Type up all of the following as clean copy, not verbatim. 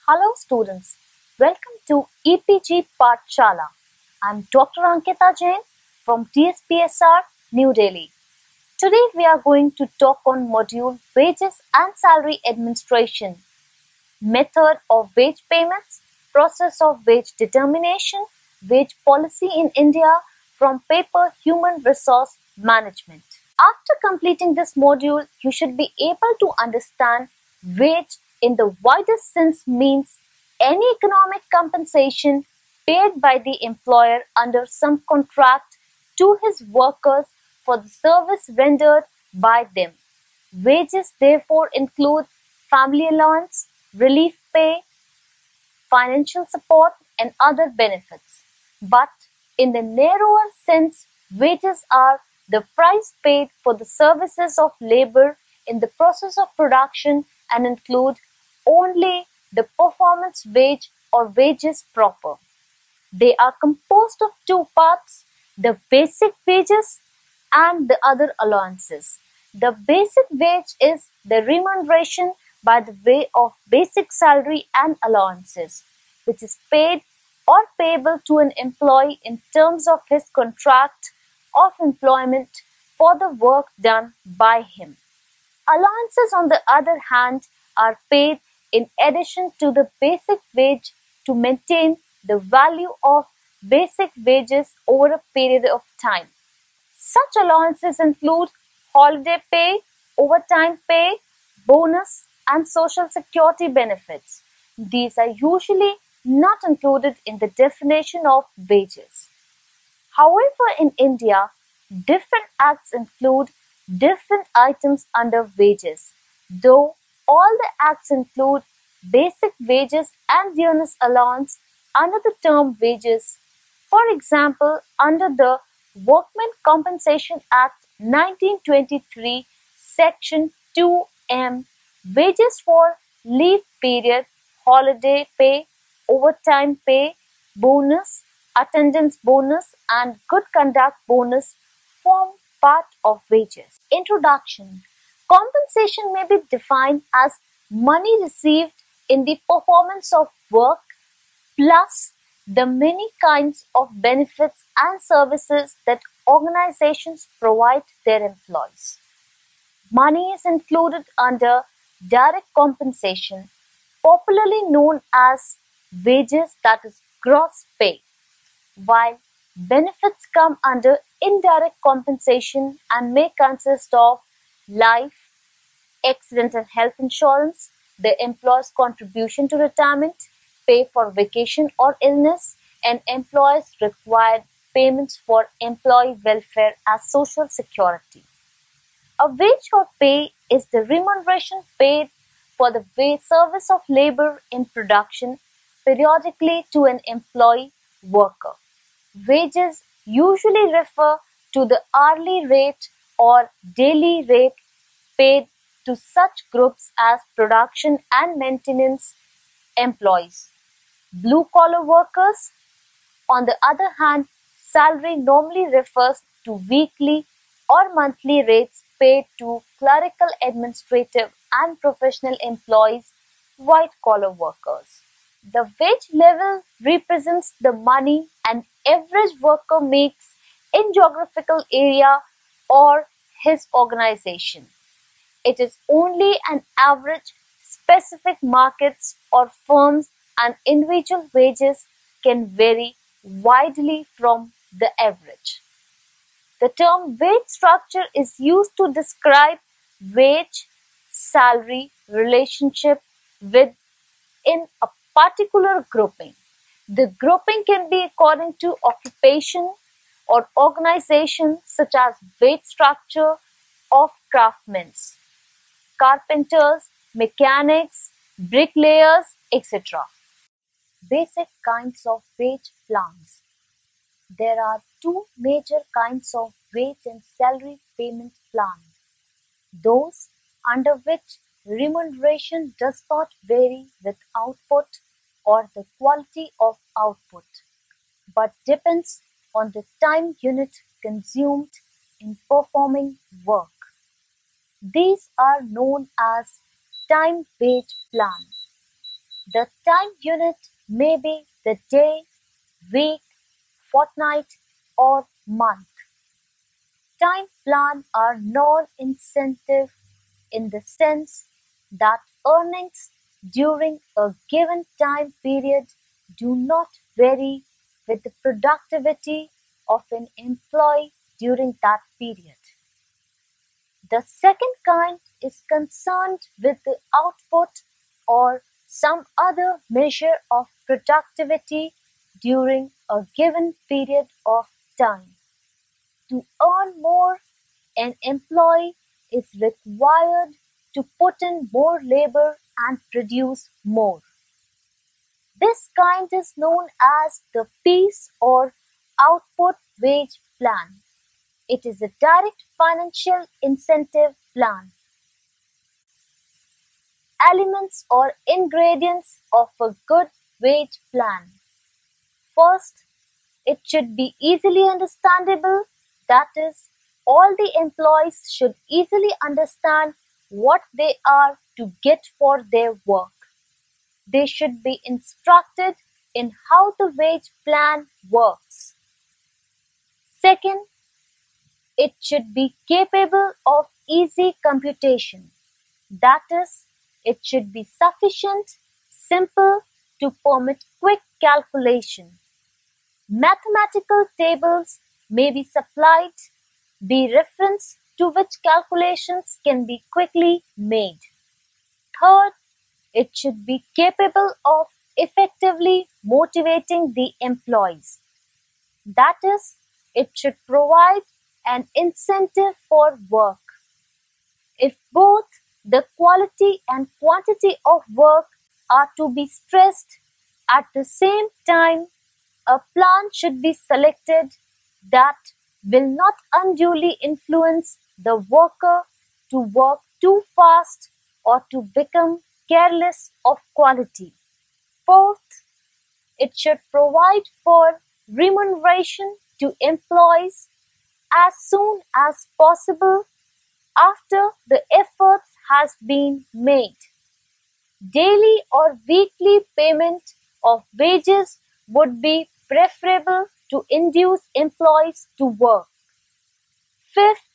Hello students, welcome to EPG Pathshala. I'm Dr. Ankita Jain from TSPSR, New Delhi. Today we are going to talk on module Wages and Salary Administration, method of wage payments, process of wage determination, wage policy in India from paper Human Resource Management. After completing this module, you should be able to understand wage in the widest sense means any economic compensation paid by the employer under some contract to his workers for the service rendered by them. Wages therefore include family allowance, relief pay, financial support, and other benefits. But in the narrower sense, wages are the price paid for the services of labor in the process of production and include only the performance wage or wages proper. They are composed of two parts, the basic wages and the other allowances. The basic wage is the remuneration by the way of basic salary and allowances, which is paid or payable to an employee in terms of his contract of employment for the work done by him. Allowances, on the other hand, are paid in addition to the basic wage to maintain the value of basic wages over a period of time. Such allowances include holiday pay, overtime pay, bonus, and social security benefits. These are usually not included in the definition of wages. However, in India, different acts include different items under wages, though all the acts include basic wages and dearness allowance under the term wages. For example, under the Workmen Compensation Act 1923, Section 2M, wages for leave period, holiday pay, overtime pay, bonus, attendance bonus, and good conduct bonus form part of wages. Introduction. Compensation may be defined as money received in the performance of work plus the many kinds of benefits and services that organizations provide their employees. Money is included under direct compensation, popularly known as wages, that is gross pay, while benefits come under indirect compensation and may consist of life, accident and health insurance, the employer's contribution to retirement, pay for vacation or illness, and employers' required payments for employee welfare as social security. A wage or pay is the remuneration paid for the service of labor in production periodically to an employee worker. Wages usually refer to the hourly rate or daily rate paid to such groups as production and maintenance employees. Blue-collar workers, on the other hand, salary normally refers to weekly or monthly rates paid to clerical, administrative, and professional employees, white-collar workers. The wage level represents the money an average worker makes in geographical area or his organization. It is only an average. Specific markets or firms and individual wages can vary widely from the average. The term wage structure is used to describe wage-salary relationship within a particular grouping. The grouping can be according to occupation or organization, such as wage structure of craftsmen, carpenters, mechanics, bricklayers, etc. Basic kinds of wage plans. There are two major kinds of wage and salary payment plans. Those under which remuneration does not vary with output or the quality of output, but depends on the time unit consumed in performing work. These are known as time wage plan. The time unit may be the day, week, fortnight, or month. Time plan are non-incentive in the sense that earnings during a given time period do not vary with the productivity of an employee during that period. The second kind is concerned with the output or some other measure of productivity during a given period of time. To earn more, an employee is required to put in more labor and produce more. This kind is known as the piece or output wage plan. It is a direct financial incentive plan. Elements or ingredients of a good wage plan. First, it should be easily understandable, that is, all the employees should easily understand what they are to get for their work. They should be instructed in how the wage plan works. Second, it should be capable of easy computation. That is, it should be sufficient, simple to permit quick calculation. Mathematical tables may be supplied, be reference to which calculations can be quickly made. Third, it should be capable of effectively motivating the employees. That is, it should provide an incentive for work. If both the quality and quantity of work are to be stressed at the same time, a plan should be selected that will not unduly influence the worker to work too fast or to become careless of quality. Fourth, it should provide for remuneration to employees as soon as possible after the efforts has been made. Daily or weekly payment of wages would be preferable to induce employees to work. Fifth,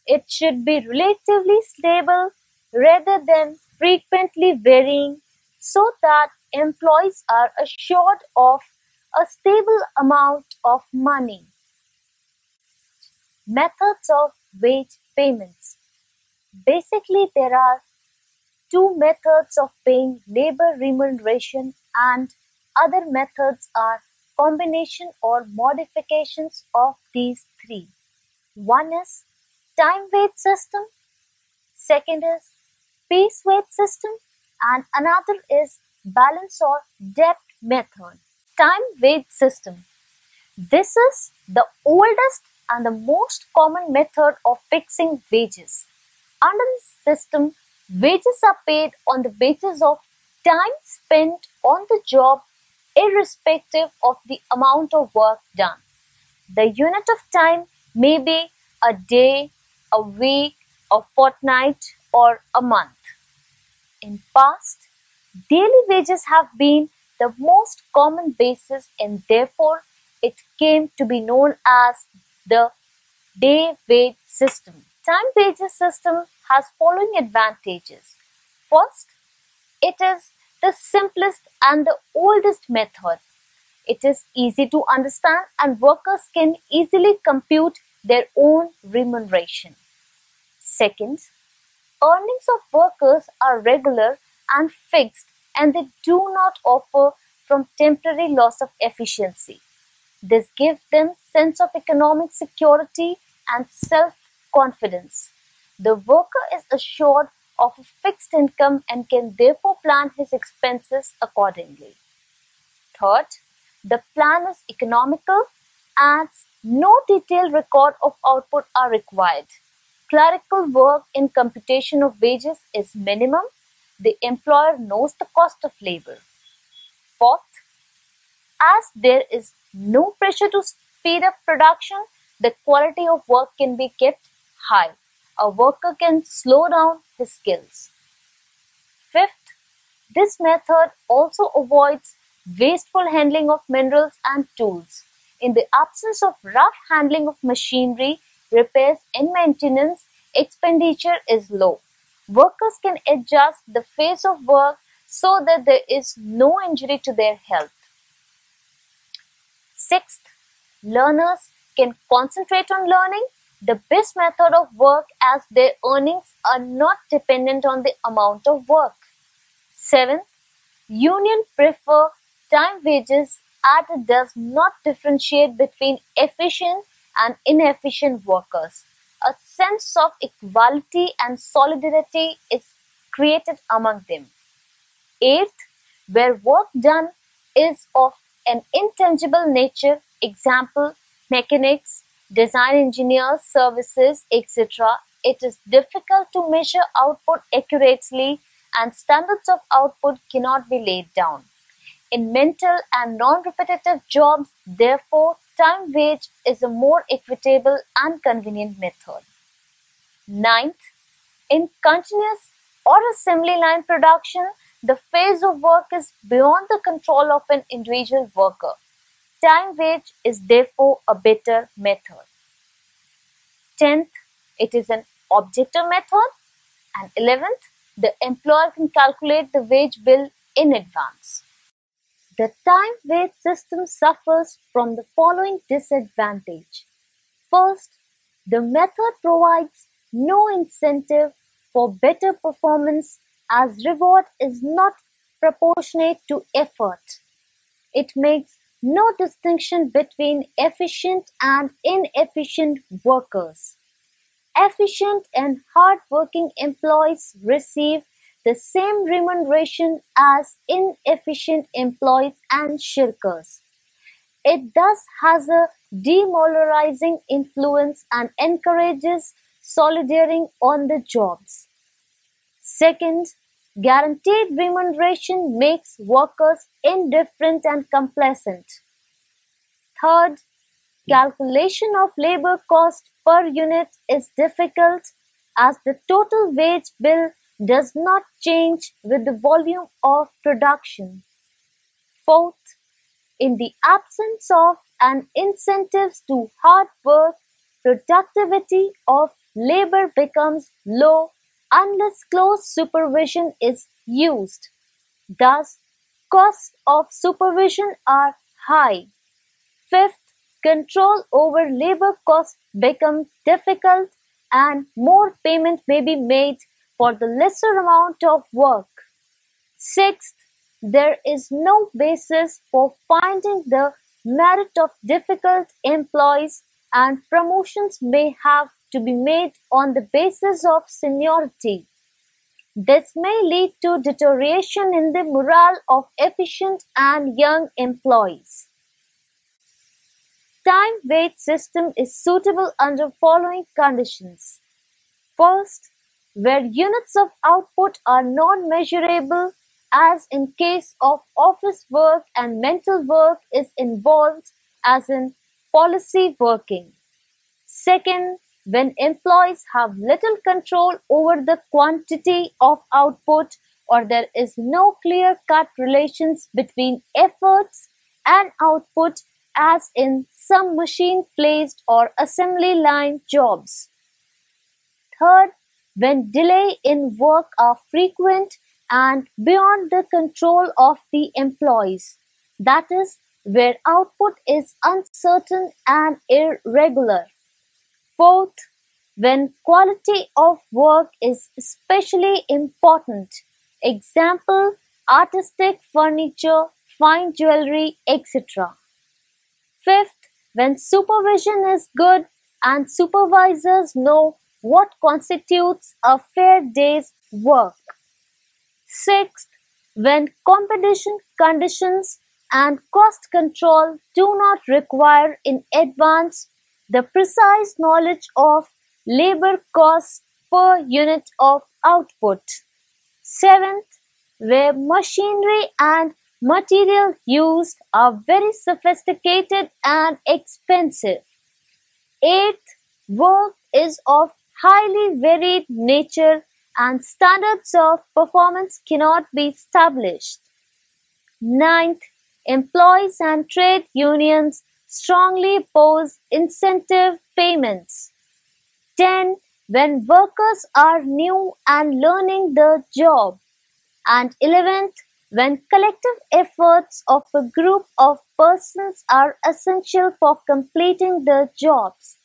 it should be relatively stable rather than frequently varying so that employees are assured of a stable amount of money. Methods of wage payments. Basically, there are two methods of paying labor remuneration, and other methods are combination or modifications of these three. One is time wage system, second is piece wage system, and another is balance or debt method. Time wage system. This is the oldest and the most common method of fixing wages. Under this system, wages are paid on the basis of time spent on the job irrespective of the amount of work done. The unit of time may be a day, a week, a fortnight, or a month. In past, daily wages have been the most common basis, and therefore it came to be known as the day wage system. Time wages system has following advantages. First, it is the simplest and the oldest method. It is easy to understand and workers can easily compute their own remuneration. Second, earnings of workers are regular and fixed, and they do not offer from temporary loss of efficiency. This gives them sense of economic security and self-confidence. The worker is assured of a fixed income and can therefore plan his expenses accordingly. Third, the plan is economical and no detailed record of output are required. Clerical work in computation of wages is minimum. The employer knows the cost of labor. Fourth, as there is no pressure to speed up production, the quality of work can be kept high. A worker can slow down his skills. Fifth, This method also avoids wasteful handling of minerals and tools. In the absence of rough handling of machinery, repairs and maintenance expenditure is low. Workers can adjust the phase of work so that there is no injury to their health. Sixth, learners can concentrate on learning the best method of work as their earnings are not dependent on the amount of work. Seventh, union prefer time wages as it does not differentiate between efficient and inefficient workers. A sense of equality and solidarity is created among them. Eighth, where work done is of an intangible nature, example, mechanics, design engineers, services, etc., it is difficult to measure output accurately and standards of output cannot be laid down. In mental and non-repetitive jobs, therefore, time wage is a more equitable and convenient method. Ninth, in continuous or assembly line production, the phase of work is beyond the control of an individual worker. Time wage is therefore a better method. 10th, it is an objective method. And 11th, the employer can calculate the wage bill in advance. The time wage system suffers from the following disadvantage. First, the method provides no incentive for better performance as reward is not proportionate to effort. It makes no distinction between efficient and inefficient workers. Efficient and hard-working employees receive the same remuneration as inefficient employees and shirkers. It thus has a demoralizing influence and encourages solidarity on the jobs. Second, guaranteed remuneration makes workers indifferent and complacent. Third, calculation of labor cost per unit is difficult as the total wage bill does not change with the volume of production. Fourth, in the absence of an incentives to hard work, productivity of labor becomes low unless close supervision is used. Thus, costs of supervision are high. Fifth, control over labor costs becomes difficult and more payment may be made for the lesser amount of work. Sixth, there is no basis for finding the merit of difficult employees and promotions may have to be made on the basis of seniority. This may lead to deterioration in the morale of efficient and young employees. Time wage system is suitable under following conditions. First, where units of output are non-measurable, as in case of office work and mental work is involved, as in policy working. Second, when employees have little control over the quantity of output or there is no clear-cut relations between efforts and output as in some machine-placed or assembly line jobs. Third, when delay in work are frequent and beyond the control of the employees, that is, where output is uncertain and irregular. Fourth, when quality of work is especially important, example, artistic furniture, fine jewelry, etc. Fifth, when supervision is good and supervisors know what constitutes a fair day's work. Sixth, when competition conditions and cost control do not require in advance the precise knowledge of labor costs per unit of output. Seventh, where machinery and material used are very sophisticated and expensive. Eighth, work is of highly varied nature and standards of performance cannot be established. Ninth, employees and trade unions strongly oppose incentive payments. 10. When workers are new and learning the job. And 11th, when collective efforts of a group of persons are essential for completing the jobs.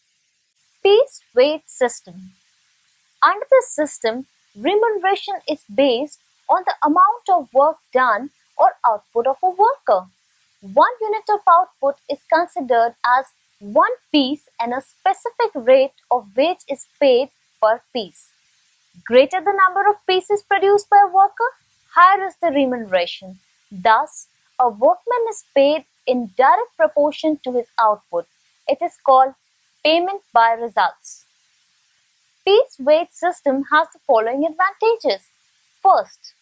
Piece weight system. Under this system, remuneration is based on the amount of work done or output of a worker. One unit of output is considered as one piece and a specific rate of wage is paid per piece. Greater the number of pieces produced by a worker, higher is the remuneration. Thus, a workman is paid in direct proportion to his output. It is called payment by results. Piece weight system has the following advantages. First,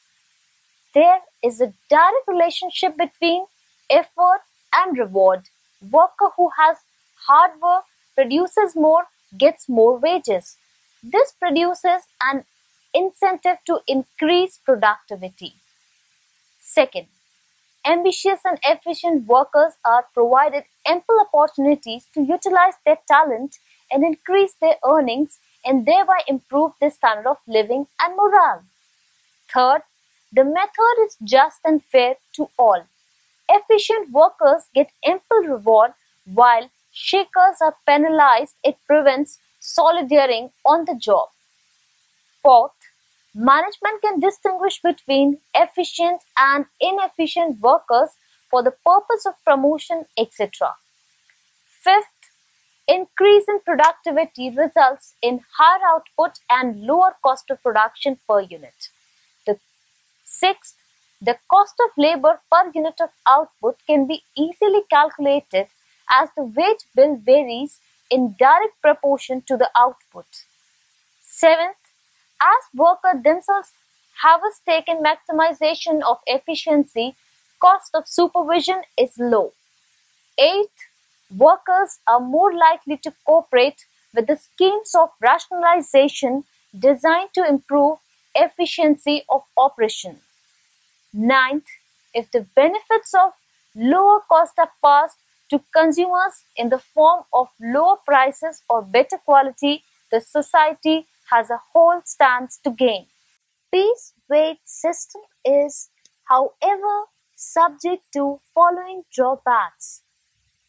there is a direct relationship between effort and reward. Worker who has hard work produces more, gets more wages. This produces an incentive to increase productivity. Second, ambitious and efficient workers are provided ample opportunities to utilize their talent and increase their earnings and thereby improve their standard of living and morale. Third, the method is just and fair to all. Efficient workers get ample reward while shakers are penalized. It prevents solidarity on the job. Fourth, management can distinguish between efficient and inefficient workers for the purpose of promotion, etc. Fifth, increase in productivity results in higher output and lower cost of production per unit. The sixth, the cost of labor per unit of output can be easily calculated as the wage bill varies in direct proportion to the output. Seventh, as workers themselves have a stake in maximization of efficiency, cost of supervision is low. Eighth, workers are more likely to cooperate with the schemes of rationalization designed to improve efficiency of operation. Ninth, if the benefits of lower cost are passed to consumers in the form of lower prices or better quality, the society as a whole stands to gain. Piece weight system is, however, subject to following drawbacks.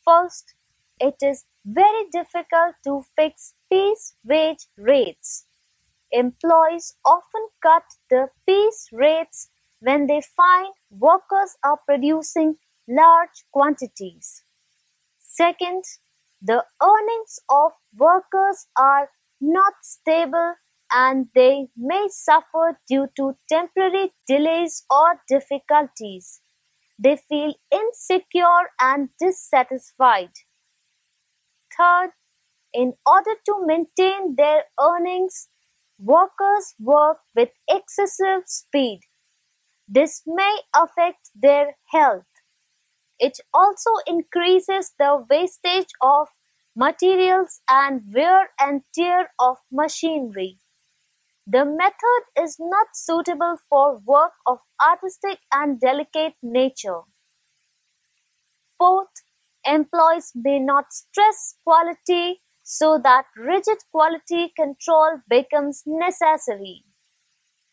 First, it is very difficult to fix piece wage rates. Employees often cut the piece rates when they find workers are producing large quantities. Second, the earnings of workers are not stable and they may suffer due to temporary delays or difficulties. They feel insecure and dissatisfied. Third, in order to maintain their earnings, workers work with excessive speed. This may affect their health. It also increases the wastage of materials and wear and tear of machinery. The method is not suitable for work of artistic and delicate nature. Fourth, employees may not stress quality so that rigid quality control becomes necessary.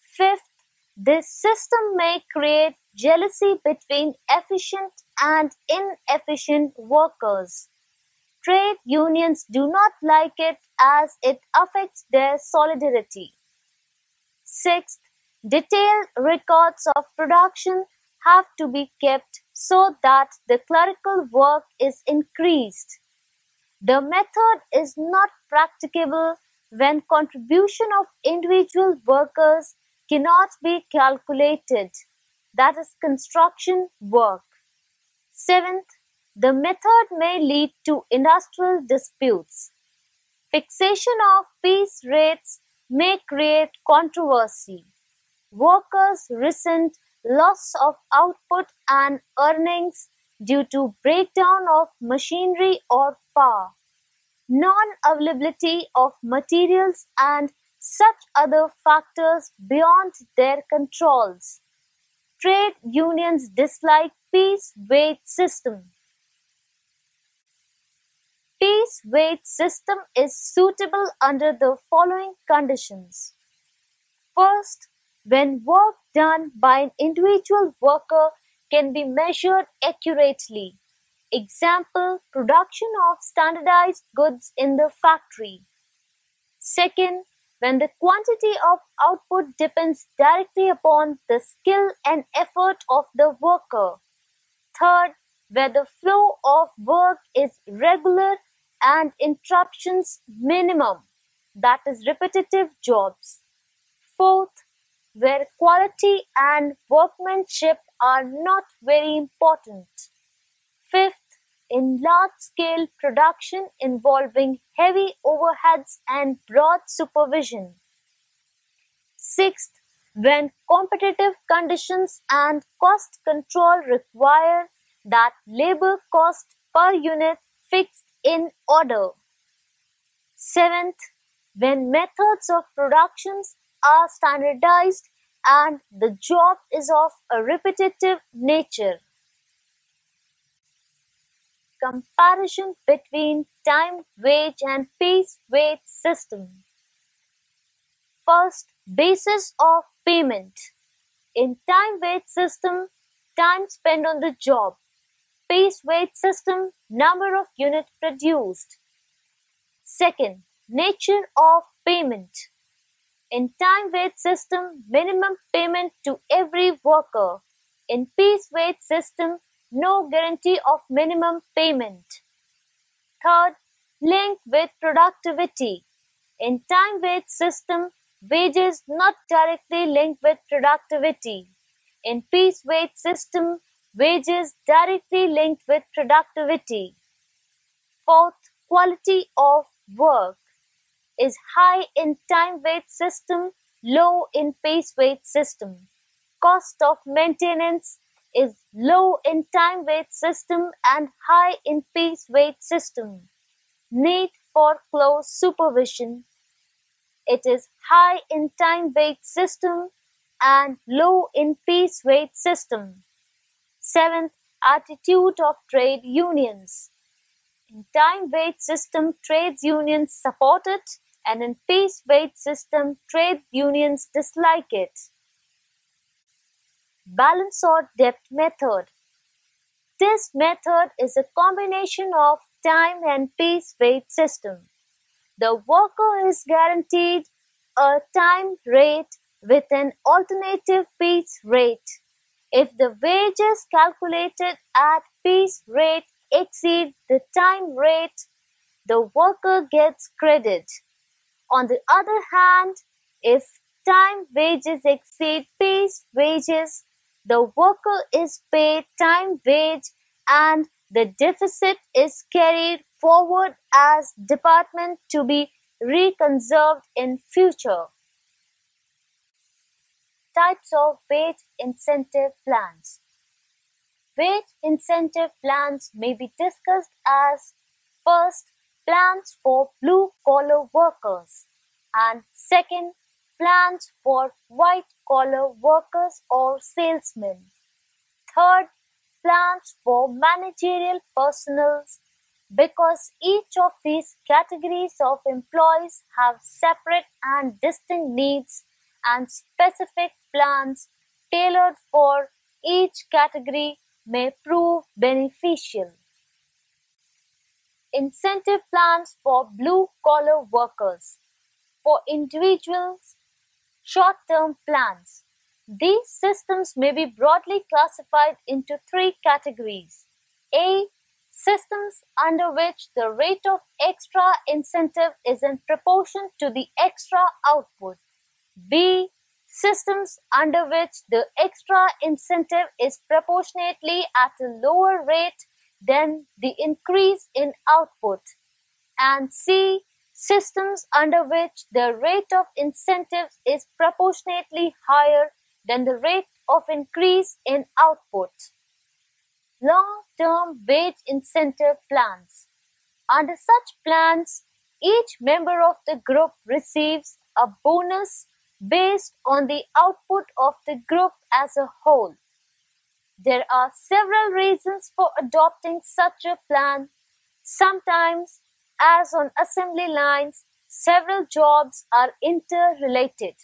Fifth, this system may create jealousy between efficient and inefficient workers. Trade unions do not like it as it affects their solidarity. Sixth, detailed records of production have to be kept so that the clerical work is increased. The method is not practicable when contribution of individual workers cannot be calculated, that is construction work. Seventh, the method may lead to industrial disputes. Fixation of piece rates may create controversy. Workers resent loss of output and earnings due to breakdown of machinery or power, non-availability of materials and such other factors beyond their controls. Trade unions dislike piece-wage system. Piece-wage system is suitable under the following conditions. First, when work done by an individual worker can be measured accurately. Example, production of standardized goods in the factory. Second, when the quantity of output depends directly upon the skill and effort of the worker. Third, where the flow of work is regular and interruptions minimum, that is repetitive jobs. Fourth, where quality and workmanship are not very important. Fifth, in large-scale production involving heavy overheads and broad supervision. Sixth, when competitive conditions and cost control require that labor cost per unit fixed in order. Seventh, when methods of productions are standardized and the job is of a repetitive nature. Comparison between time wage and piece wage system. First, basis of payment. In time wage system, time spent on the job. Piece wage system, number of units produced. Second, nature of payment. In time wage system, minimum payment to every worker. In piece wage system, no guarantee of minimum payment. Third, link with productivity. In time wage system, wages not directly linked with productivity. In piece wage system, wages directly linked with productivity. Fourth, quality of work is high in time wage system, low in piece wage system. Cost of maintenance is low in time wage system and high in piece wage system. Need for close supervision. It is high in time wage system and low in piece wage system. Seventh, attitude of trade unions. In time wage system, trade unions support it, and in piece wage system, trade unions dislike it. Balance or debt method. This method is a combination of time and piece wage system. The worker is guaranteed a time rate with an alternative piece rate. If the wages calculated at piece rate exceed the time rate, the worker gets credit. On the other hand, if time wages exceed piece wages, the worker is paid time wage and the deficit is carried forward as department to be reconserved in future. Types of wage incentive plans. Wage incentive plans may be discussed as first, plans for blue-collar workers, and second, plans for white-collar workers or salesmen. Third, plans for managerial personnel, because each of these categories of employees have separate and distinct needs, and specific plans tailored for each category may prove beneficial. Incentive plans for blue-collar workers. For individuals, short-term plans. These systems may be broadly classified into three categories. A. Systems under which the rate of extra incentive is in proportion to the extra output. B. Systems under which the extra incentive is proportionately at a lower rate than the increase in output. And C. Systems under which the rate of incentives is proportionately higher than the rate of increase in output. Long-term wage incentive plans. Under such plans, each member of the group receives a bonus based on the output of the group as a whole. There are several reasons for adopting such a plan. Sometimes, as on assembly lines, several jobs are interrelated.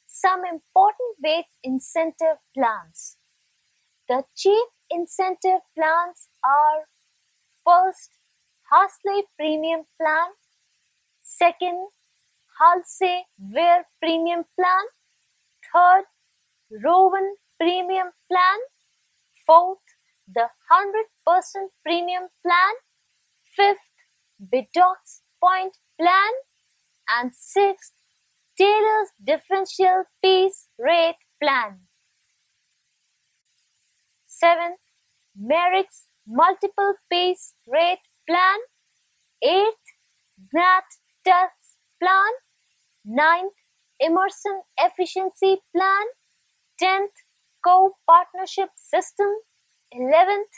Some important wage incentive plans. The chief incentive plans are: first, Harsley Premium Plan; second, Halsey Ware Premium Plan; third, Rowan Premium Plan; fourth, the 100% Premium Plan; fifth, Beddoes Point Plan; and sixth, Taylor's Differential Piece Rate Plan. Seventh, Merrick's Multiple Piece Rate Plan. Eighth, Gnat-Tusk's Plan. Ninth, Emerson Efficiency Plan. 10th, Co-Partnership System. 11th,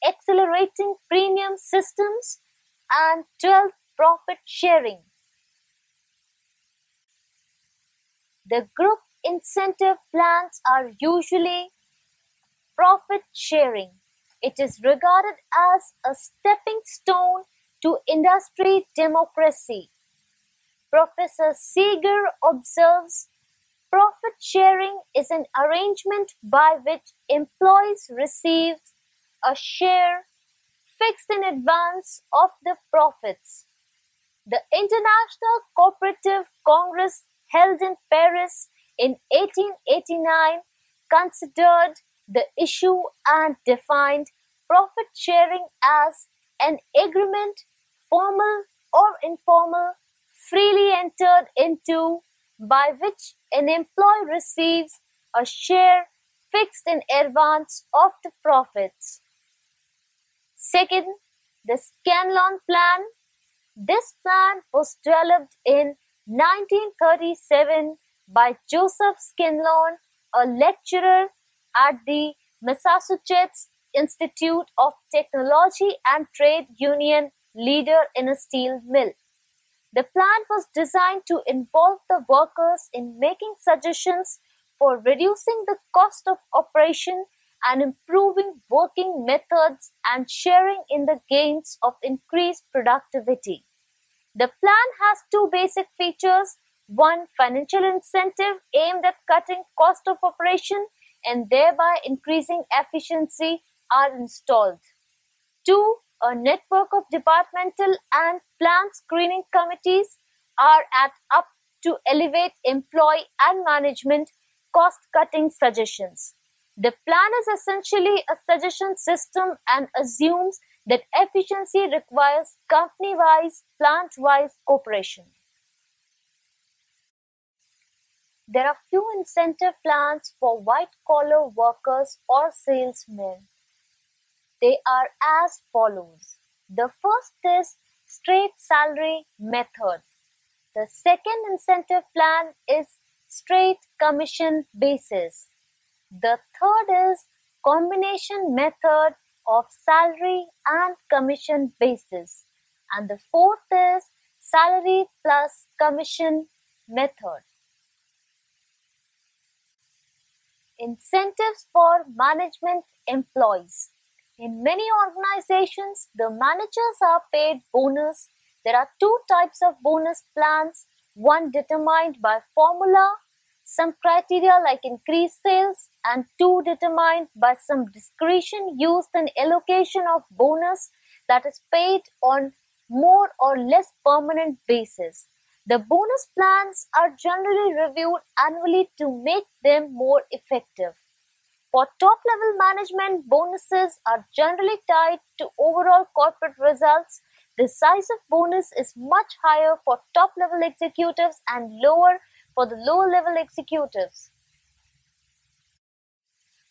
Accelerating Premium Systems. And 12th, Profit Sharing. The group incentive plans are usually profit sharing. It is regarded as a stepping stone to industry democracy. Professor Seeger observes, profit sharing is an arrangement by which employees receive a share fixed in advance of the profits. The International Cooperative Congress held in Paris in 1889 considered the issue and defined profit sharing as an agreement, formal or informal, freely entered into, by which an employee receives a share fixed in advance of the profits. Second, the Scanlon Plan. This plan was developed in 1937 by Joseph Scanlon, a lecturer at the Massachusetts Institute of Technology and trade union leader in a steel mill. The plan was designed to involve the workers in making suggestions for reducing the cost of operation and improving working methods and sharing in the gains of increased productivity. The plan has two basic features. One, financial incentive aimed at cutting cost of operation and thereby increasing efficiency are installed. Two, a network of departmental and plant screening committees are up to elevate employee and management cost-cutting suggestions. The plan is essentially a suggestion system and assumes that efficiency requires company-wise, plant-wise cooperation. There are few incentive plans for white-collar workers or salesmen. They are as follows. The first is straight salary method. The second incentive plan is straight commission basis. The third is combination method of salary and commission basis. And the fourth is salary plus commission method. Incentives for management employees. In many organizations, the managers are paid bonus. There are two types of bonus plans, one determined by formula, some criteria like increased sales, and two determined by some discretion used in allocation of bonus that is paid on more or less permanent basis. The bonus plans are generally reviewed annually to make them more effective. For top-level management, bonuses are generally tied to overall corporate results. The size of bonus is much higher for top-level executives and lower for the lower-level executives.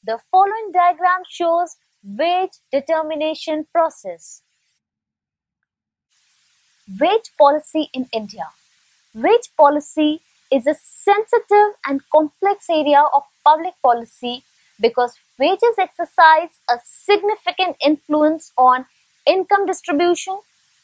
The following diagram shows wage determination process. Wage policy in India. Wage policy is a sensitive and complex area of public policy because wages exercise a significant influence on income distribution,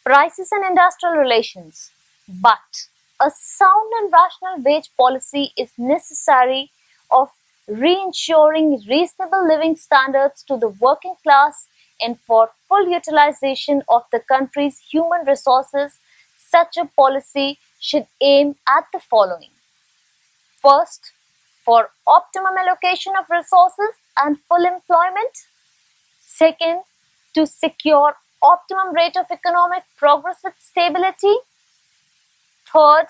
prices and industrial relations. But A sound and rational wage policy is necessary of re-ensuring reasonable living standards to the working class and for full utilization of the country's human resources. Such a policy should aim at the following. First, for optimum allocation of resources and full employment. Second, to secure optimum rate of economic progress with stability. Third,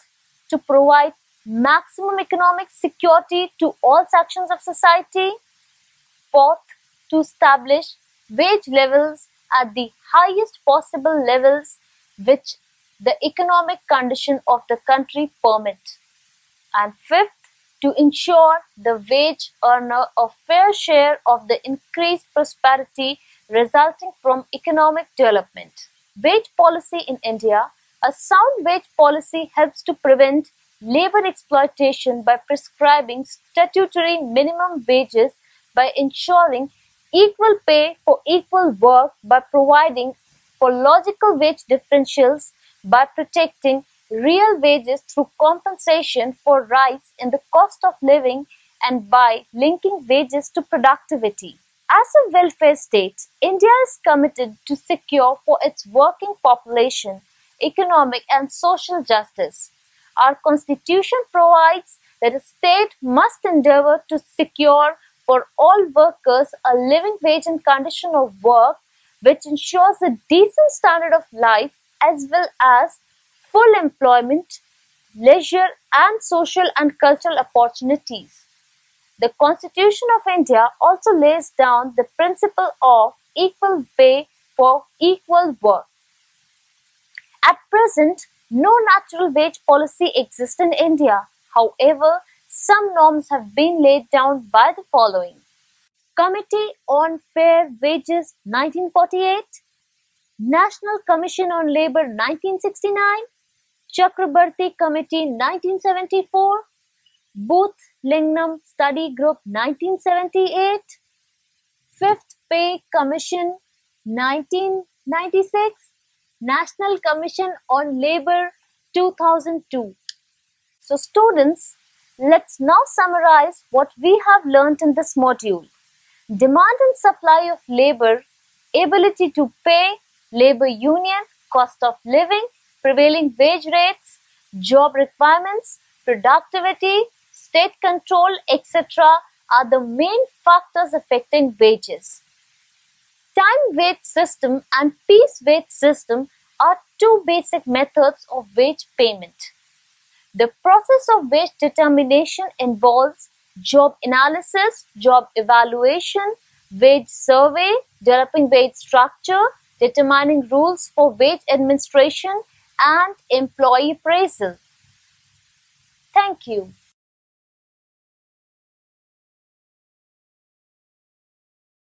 to provide maximum economic security to all sections of society. Fourth, to establish wage levels at the highest possible levels which the economic condition of the country permit. And fifth, to ensure the wage earner a fair share of the increased prosperity resulting from economic development. Wage policy in India. A sound wage policy helps to prevent labor exploitation by prescribing statutory minimum wages, by ensuring equal pay for equal work, by providing for logical wage differentials, by protecting real wages through compensation for rise in the cost of living, and by linking wages to productivity. As a welfare state, India is committed to secure for its working population economic and social justice. Our constitution provides that a state must endeavor to secure for all workers a living wage and condition of work which ensures a decent standard of life as well as full employment, leisure and social and cultural opportunities. The Constitution of India also lays down the principle of equal pay for equal work. At present, no natural wage policy exists in India. However, some norms have been laid down by the following. Committee on Fair Wages 1948, National Commission on Labour 1969, Chakrabarti Committee 1974, Booth Lingnam Study Group 1978, Fifth Pay Commission 1996, National Commission on Labour 2002. So students, let's now summarize what we have learnt in this module. Demand and supply of labour, ability to pay, labour union, cost of living, prevailing wage rates, job requirements, productivity, state control, etc. are the main factors affecting wages. Time wage system and piece wage system are two basic methods of wage payment. The process of wage determination involves job analysis, job evaluation, wage survey, developing wage structure, determining rules for wage administration, and employee appraisal. Thank you.